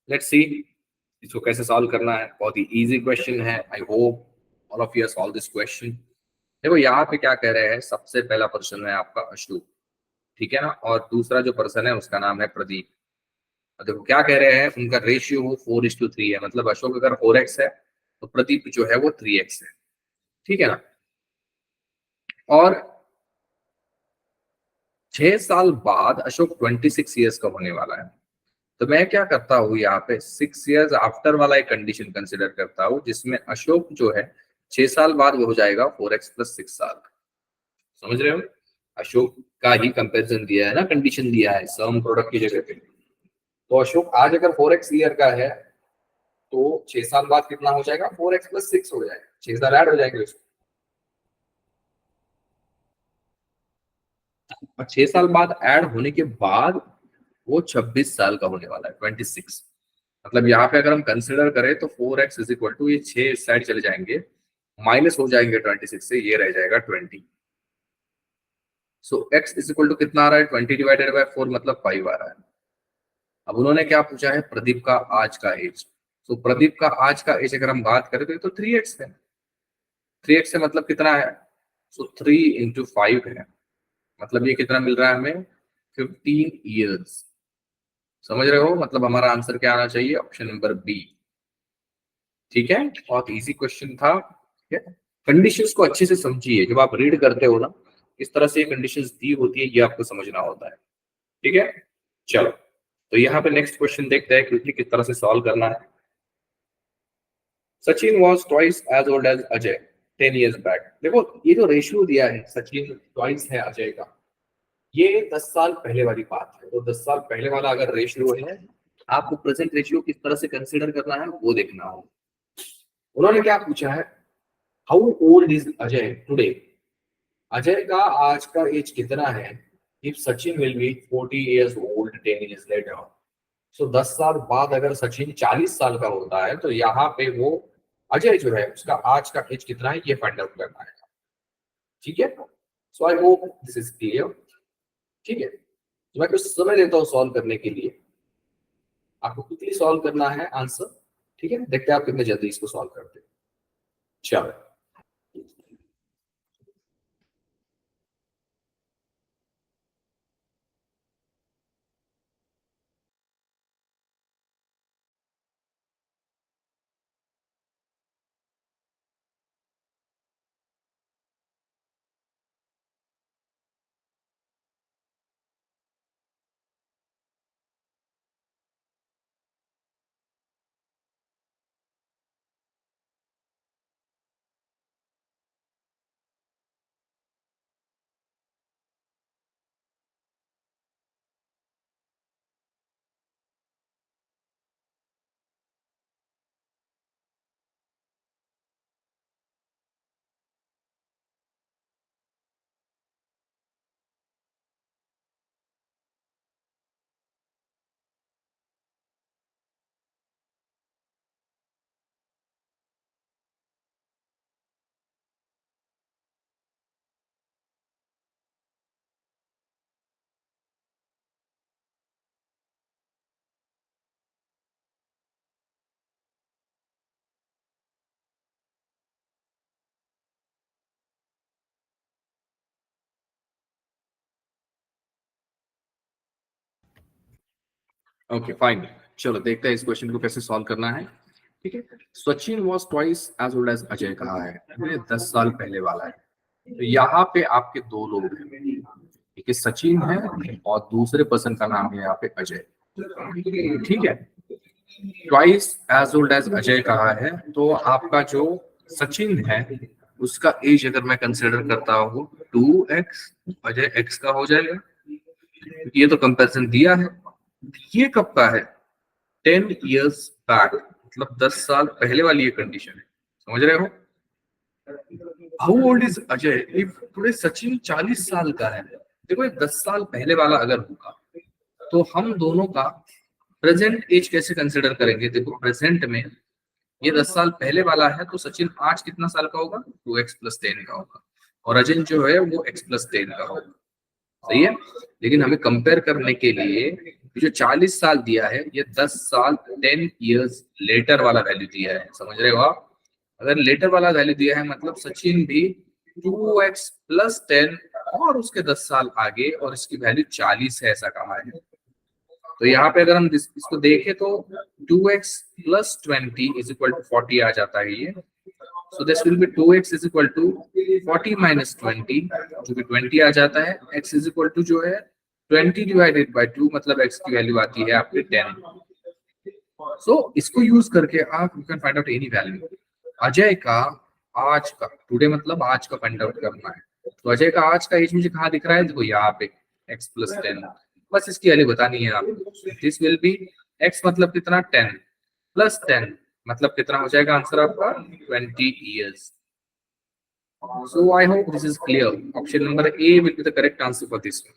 लेट्स सी इसको कैसे सॉल्व करना है। बहुत ही इजी क्वेश्चन है, I hope all of you solve this question. देखो यहाँ पे क्या कह रहे हैं, सबसे पहला पर्सन है आपका अशोक, ठीक है ना, और दूसरा जो पर्सन है उसका नाम है प्रदीप। और देखो क्या कह रहे हैं, उनका रेशियो वो 4:3 है, मतलब अशोक अगर 4x है तो प्रदीप जो है वो 3x है, ठीक है ना। और 6 साल बाद अशोक 26 ईयर्स का होने वाला है। तो मैं क्या करता हूँ यहाँ पे 6 ईयर्स आफ्टर वाला एक कंडीशन कंसिडर करता हूँ, जिसमें अशोक जो है 6 साल बाद वो हो जाएगा 4x+6 साल। समझ रहे हो, अशोक का ही कंपैरिजन दिया है ना, कंडीशन दिया है सम प्रोडक्ट की जगह पे। तो अशोक आज अगर 4x ईयर का है तो 6 साल बाद कितना हो जाएगा, 4x+6 हो जाएगा, 6 साल ऐड हो जाएंगे उसको। और 6 साल बाद ऐड होने के बाद वो 26 साल का होने वाला है, 26। मतलब यहाँ पे अगर हम कंसिडर करें तो 4x इज इक्वल टू, ये 6 इस साइड चले जाएंगे, माइनस हो जाएंगे 26 से, ये रह जाएगा 20। सो x इज इक्वल टू कितना आ रहा है, 20 डिवाइडेड बाय 4 मतलब 5 आ रहा है। अब उन्होंने क्या पूछा है, प्रदीप का आज का एज। तो प्रदीप का आज का एज अगर हम बात करें तो ये तो 3x है। 3x से मतलब कितना है, सो 3 इंटू 5 है, मतलब ये कितना मिल रहा है हमें, 15 ईयर्स। समझ रहे हो, मतलब हमारा आंसर क्या आना चाहिए, ऑप्शन नंबर बी। ठीक है, बहुत इजी क्वेश्चन था। ठीक है, कंडीशंस को अच्छे से समझिए, जब आप रीड करते हो ना, इस तरह से कंडीशंस दी होती है, ये आपको समझना होता है। ठीक है, चलो तो यहाँ पे नेक्स्ट क्वेश्चन देखते हैं क्विकली किस तरह से सॉल्व करना है। Sachin was twice as old as Ajay 10 years बैक। देखो ये जो रेशियो दिया है, सचिन ट्वाइस है अजय का, ये 10 साल पहले वाली बात है। तो 10 साल पहले वाला अगर रेशियो है, आपको प्रेजेंट रेशियो किस तरह से कंसीडर करना है वो देखना हो। उन्होंने क्या पूछा है, how old is Ajay today. Ajay का आज का एज कितना है, if Sachin will be 40 years old 10 years later। सो 10 साल बाद अगर सचिन 40 साल का होता है, तो यहाँ पे वो अजय जो है उसका आज का एज कितना है ये फाइंड आउट करना है। ठीक है, so I hope this is clear. ठीक है, तो मैं कुछ समय देता हूँ सॉल्व करने के लिए, आपको क्विकली सॉल्व करना है आंसर। ठीक है, देखते हैं आप कितने जल्दी इसको सॉल्व करते हैं। चलो ओके फाइन, चलो देखते हैं इस क्वेश्चन को कैसे सॉल्व करना है। ठीक है, Sachin was twice as old as Ajay कहा है, ये 10 साल पहले वाला है। तो यहाँ पे आपके दो लोग हैं, एक सचिन है और दूसरे पर्सन का नाम है यहाँ पे अजय। ठीक है, twice as old as Ajay कहा है, तो आपका जो सचिन है उसका एज अगर मैं कंसिडर करता हूँ 2x, अजय x का हो जाएगा। ये तो कंपैरिजन दिया है, ये कब का है, 10 years बैक, मतलब 10 साल पहले वाली ये कंडीशन है। समझ रहे हो, how old is Ajay if today Sachin 40 साल का है। देखो ये 10 साल पहले वाला अगर होगा तो हम दोनों का प्रेजेंट एज कैसे कंसिडर करेंगे। देखो प्रेजेंट में ये 10 साल पहले वाला है, तो सचिन आज कितना साल का होगा, 2x+10 का होगा, और अजय जो है वो x+10 का होगा। सही है, लेकिन हमें कंपेयर करने के लिए ये जो 40 साल दिया है, ये 10 साल 10 years लेटर वाला वैल्यू दिया है। समझ रहे हो आप, अगर लेटर वाला वैल्यू दिया है मतलब सचिन भी 2x+10 और उसके 10 साल आगे, और इसकी वैल्यू 40 है ऐसा कहा है। तो यहाँ पे अगर हम इसको देखें तो 2x+20 इज इक्वल टू 40 आ जाता है ये। So this will be 2x is equal to 40 minus 20, जो कि 20 आ जाता है। x इज इक्वल टू जो है 20 डिवाइडेड बाय 2, मतलब x की वैल्यू आती है आपकी 10। सो इसको यूज करके आप you can find out any value. Ajay का आज का, टुडे मतलब आज का फाइंड आउट करना है। तो अजय का आज का एज मुझे कहाँ दिख रहा है, देखो यहाँ पे x+10, बस इसकी वैल्यू बतानी है आपको। दिस विल बी x मतलब कितना, 10+10 मतलब कितना हो जाएगा आंसर आपका, 20 years। So I hope this is clear. Option number A will be the correct answer for this one.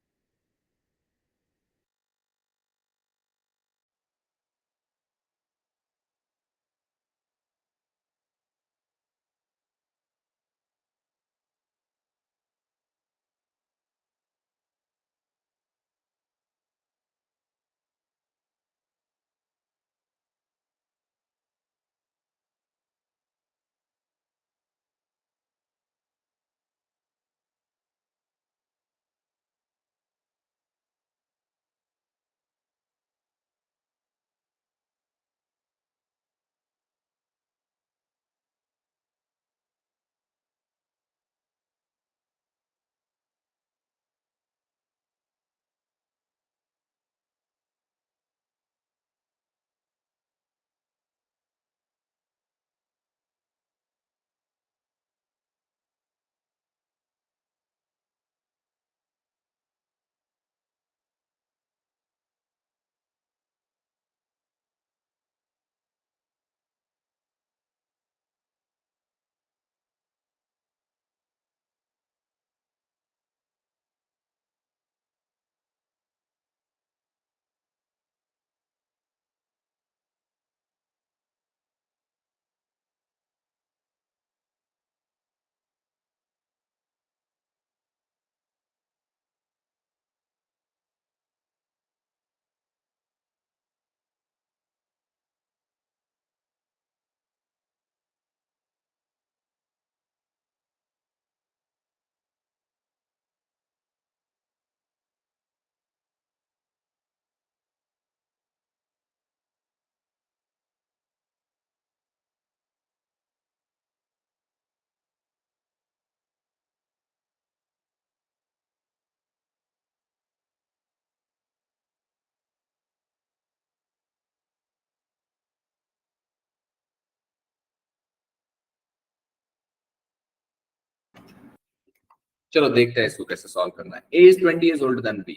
चलो देखते हैं इसको कैसे सॉल्व करना है। A is 20 is older than B.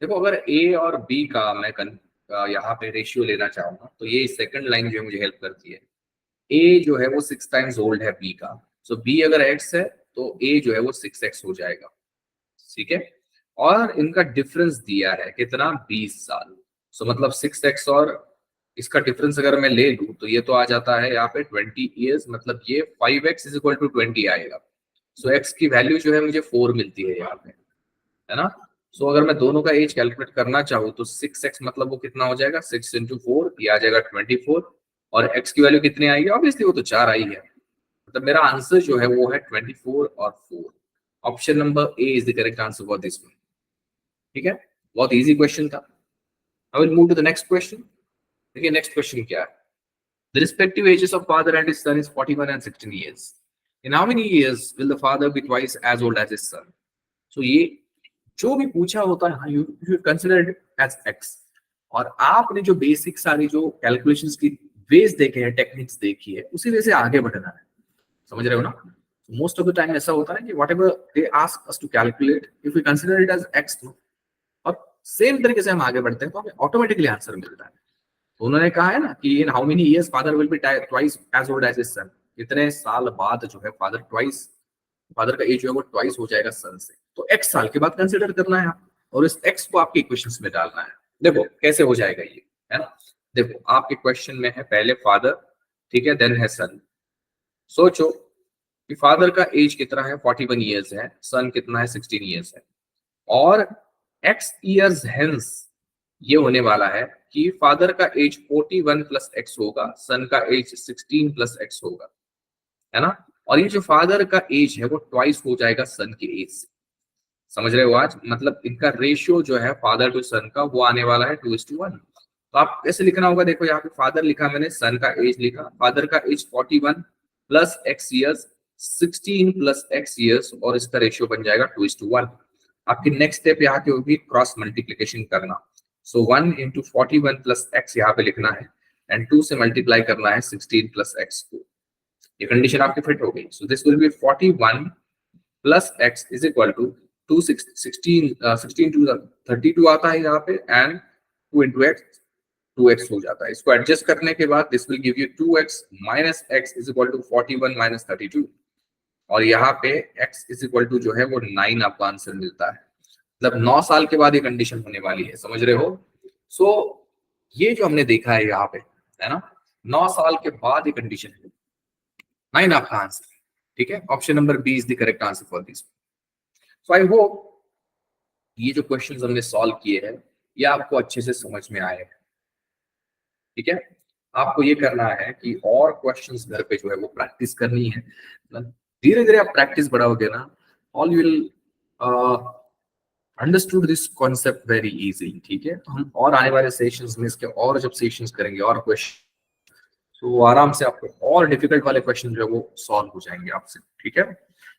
देखो अगर ए और बी का मैं यहाँ पे रेशियो लेना चाहूंगा तो ये सेकंड लाइन जो है मुझे हेल्प करती है। ए जो है वो 6 टाइम्स ओल्ड है बी का, सो बी अगर एक्स है तो ए जो है वो 6x हो जाएगा, ठीक है। और इनका डिफरेंस दिया है कितना, 20 साल। सो मतलब 6x और इसका डिफरेंस अगर मैं ले लूं तो ये तो आ जाता है यहाँ पे 20 ईयर्स, मतलब ये 5x इज इक्वल टू 20 आएगा। सो x की वैल्यू जो है मुझे 4 मिलती है यहाँ पे, है ना। सो अगर मैं दोनों का एज कैलकुलेट करना चाहूँ तो 6x मतलब वो कितना हो जाएगा, 6 इंटू 4 ये आ जाएगा 24, और x की वैल्यू कितनी आएगी, ऑब्वियसली वो तो 4 आई है। मतलब मेरा आंसर जो है वो है 24 और 4। Option number A is the correct answer for this one, ठीक है। बहुत इजी क्वेश्चन था। I will move to the next question. देखिए नेक्स्ट क्वेश्चन क्या है। The respective ages of father and his son is 41 and 16 years. In how many years will the father be twice as old as his son? So ये जो भी पूछा होता है you consider it as x, और आपने जो basic सारी जो कैलकुलेशंस की वेज देखे हैं, टेक्निक्स देखी है, उसी वजह से आगे बढ़ना है, समझ रहे हो ना। मोस्ट ऑफ द टाइम ऐसा होता है कि whatever they ask us to calculate, if we consider it as x, और सेम तरीके से हम आगे बढ़ते हैं तो हमें ऑटोमेटिकली आंसर मिलता है। तो उन्होंने कहा है ना कि in how many years father will be twice as old as his son, इतने साल बाद जो है फादर का एज जो है वो ट्वाइस हो जाएगा सन से। तो x साल के बाद कंसीडर करना है और इस x को आपके इक्वेशंस में डालना है। देखो कैसे हो जाएगा ये, है ना। देखो आपके क्वेश्चन में है पहले फादर, ठीक है, देन है सन। सोचो कि फादर का एज कितना है, 41 इयर्स है, सन कितना है, 16 इयर्स है, और x इयर्स हेंस ये होने वाला है कि फादर का एज 41 प्लस x होगा, सन का एज 16 प्लस x होगा, है ना। और ये जो फादर का एज है वो ट्वाइस हो जाएगा सन के एज से, समझ रहे हो आज, मतलब इनका रेशियो जो है फादर टू सन का वो आने वाला है 2:1। तो आप कैसे लिखना होगा, देखो यहाँ पे फादर लिखा मैंने, सन का एज लिखा, फादर का age 41 plus x years, 16 plus x years, और इसका रेशियो बन जाएगा 2:1। आपकी नेक्स्ट स्टेप यहाँ की होगी क्रॉस मल्टीप्लीकेशन करना। सो 1 इंटू 41 प्लस एक्स यहाँ पे लिखना है, एंड 2 से मल्टीप्लाई करना है 16 प्लस एक्स को। ये कंडीशन आपकी फिट हो गई। So this will be 41 plus x is equal to 16 two 32 आता है यहाँ पे, एंड 2 इंटू एक्स 2x हो जाता है। इसको एडजस्ट करने के बाद this will give you 2x minus x is equal to 41 minus 32, और यहाँ पे x इज इक्वल टू जो है वो 9 आपको आंसर मिलता है। मतलब 9 साल के बाद ये कंडीशन होने वाली है, समझ रहे हो। सो ये जो हमने देखा है यहाँ पे, है ना, 9 साल के बाद ये कंडीशन है, 9 आपका आंसर, ठीक है। Option number B is the correct answer for this. So I hope ये जो क्वेश्चंस हमने सॉल्व किए हैं ये आपको अच्छे से समझ में आए हैं, ठीक है। आपको ये करना है कि और क्वेश्चंस घर पे जो है वो प्रैक्टिस करनी है। धीरे धीरे आप प्रैक्टिस बढ़ाओगे ना, all you will understood this concept very easy, ठीक है। तो हम और आने वाले सेशंस में इसके और जब सेशंस करेंगे और क्वेश्चन, तो आराम से आपको और डिफिकल्ट वाले क्वेश्चन जो है वो सॉल्व हो जाएंगे आपसे, ठीक है।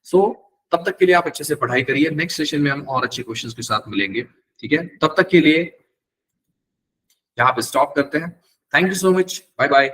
सो तब तक के लिए आप अच्छे से पढ़ाई करिए, नेक्स्ट सेशन में हम और अच्छे क्वेश्चंस के साथ मिलेंगे, ठीक है। तब तक के लिए यहाँ पे स्टॉप करते हैं। Thank you so much, bye bye.